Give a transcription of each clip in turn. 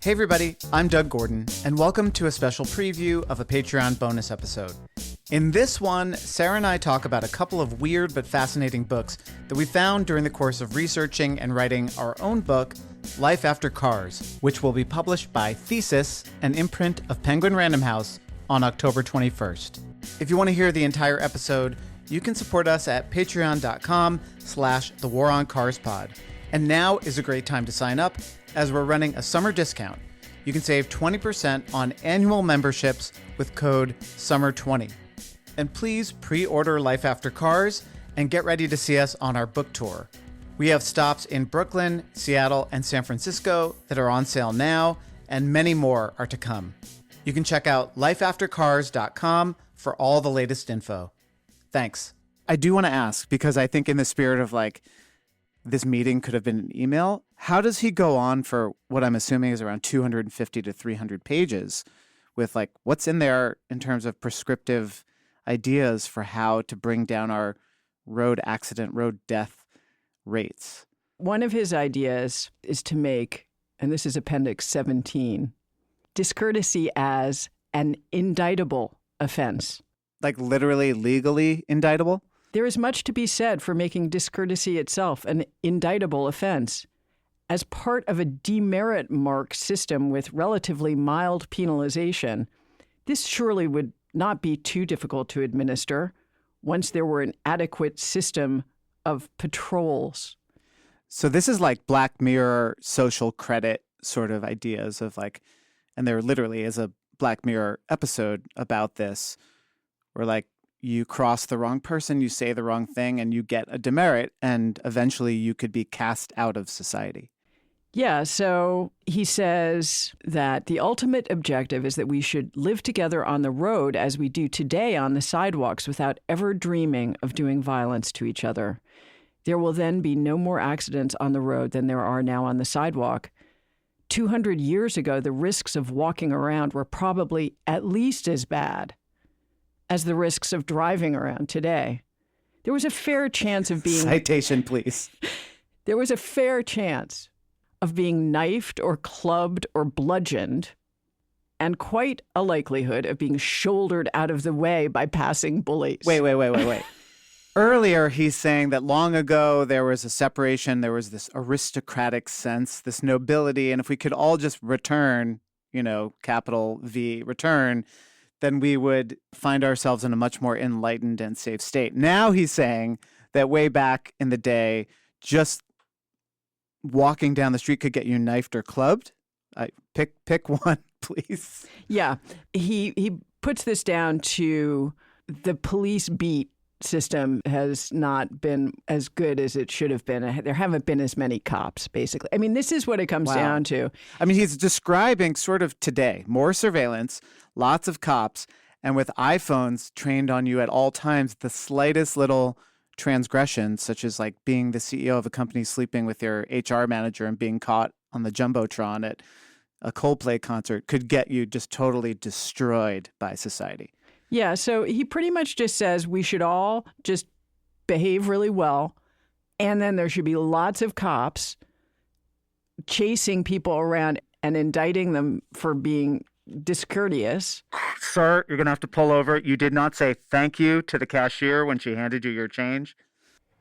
Hey everybody, I'm Doug Gordon, and welcome to a special preview of a Patreon bonus episode. In this one, Sarah and I talk about a couple of weird but fascinating books that we found during the course of researching and writing our own book, Life After Cars, which will be published by Thesis, an imprint of Penguin Random House, on October 21st. If you want to hear the entire episode, you can support us at patreon.com/thewaroncarspod. And now is a great time to sign up, as we're running a summer discount. You can save 20% on annual memberships with code SUMMER20. And please pre-order Life After Cars and get ready to see us on our book tour. We have stops in Brooklyn, Seattle, and San Francisco that are on sale now, and many more are to come. You can check out lifeaftercars.com for all the latest info. Thanks. I do want to ask, because I think in the spirit of this meeting could have been an email, how does he go on for what I'm assuming is around 250 to 300 pages with what's in there in terms of prescriptive ideas for how to bring down our road accident, road death rates? One of his ideas is to make, and this is Appendix 17, discourtesy as an indictable offense. Like literally legally indictable? There is much to be said for making discourtesy itself an indictable offense. As part of a demerit mark system with relatively mild penalization, this surely would not be too difficult to administer once there were an adequate system of patrols. So this is like Black Mirror social credit sort of ideas of and there literally is a Black Mirror episode about this where you cross the wrong person, you say the wrong thing, and you get a demerit, and eventually you could be cast out of society. Yeah, so he says that the ultimate objective is that we should live together on the road as we do today on the sidewalks without ever dreaming of doing violence to each other. There will then be no more accidents on the road than there are now on the sidewalk. 200 years ago, the risks of walking around were probably at least as bad as the risks of driving around today. There was a fair chance of being... Citation, please. There was a fair chance of being knifed or clubbed or bludgeoned, and quite a likelihood of being shouldered out of the way by passing bullies. Wait. Earlier, he's saying that long ago there was a separation, there was this aristocratic sense, this nobility, and if we could all just return, capital V, return, then we would find ourselves in a much more enlightened and safe state. Now he's saying that way back in the day, just walking down the street could get you knifed or clubbed. Pick one, please. Yeah, he puts this down to the police beat system has not been as good as it should have been. There haven't been as many cops, basically. I mean, this is what it comes down to. I mean, he's describing sort of today, more surveillance, lots of cops, and with iPhones trained on you at all times, the slightest little transgression, such as being the CEO of a company sleeping with your HR manager and being caught on the Jumbotron at a Coldplay concert, could get you just totally destroyed by society. Yeah, so he pretty much just says we should all just behave really well, and then there should be lots of cops chasing people around and indicting them for being discourteous. Sir, you're going to have to pull over. You did not say thank you to the cashier when she handed you your change.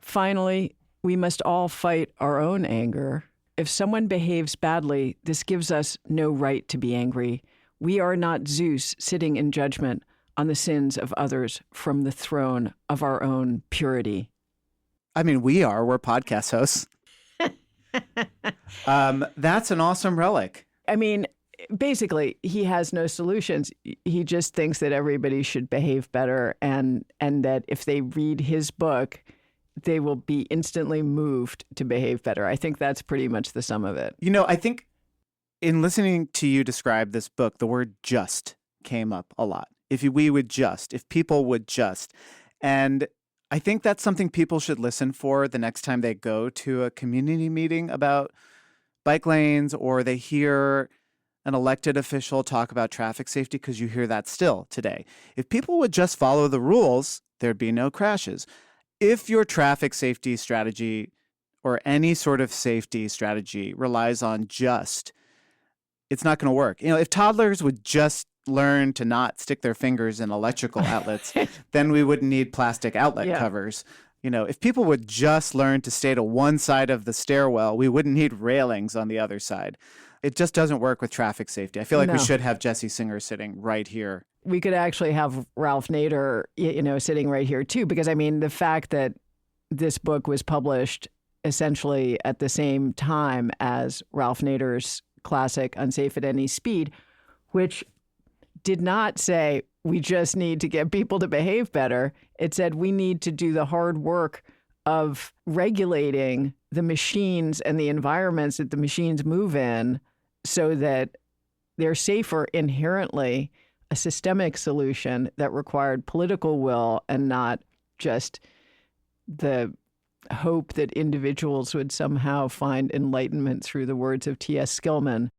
Finally, we must all fight our own anger. If someone behaves badly, this gives us no right to be angry. We are not Zeus sitting in judgment on the sins of others from the throne of our own purity. I mean, we're podcast hosts. That's an awesome relic. I mean, basically, he has no solutions. He just thinks that everybody should behave better and that if they read his book, they will be instantly moved to behave better. I think that's pretty much the sum of it. I think in listening to you describe this book, the word just came up a lot. If people would just. And I think that's something people should listen for the next time they go to a community meeting about bike lanes, or they hear an elected official talk about traffic safety, because you hear that still today. If people would just follow the rules, there'd be no crashes. If your traffic safety strategy or any sort of safety strategy relies on just, it's not going to work. If toddlers would just learn to not stick their fingers in electrical outlets, then we wouldn't need plastic outlet covers. If people would just learn to stay to one side of the stairwell, we wouldn't need railings on the other side. It just doesn't work with traffic safety. I feel like we should have Jesse Singer sitting right here. We could actually have Ralph Nader, sitting right here too, because the fact that this book was published essentially at the same time as Ralph Nader's classic Unsafe at Any Speed, which did not say we just need to get people to behave better. It said we need to do the hard work of regulating the machines and the environments that the machines move in so that they're safer inherently, a systemic solution that required political will and not just the hope that individuals would somehow find enlightenment through the words of T.S. Skillman.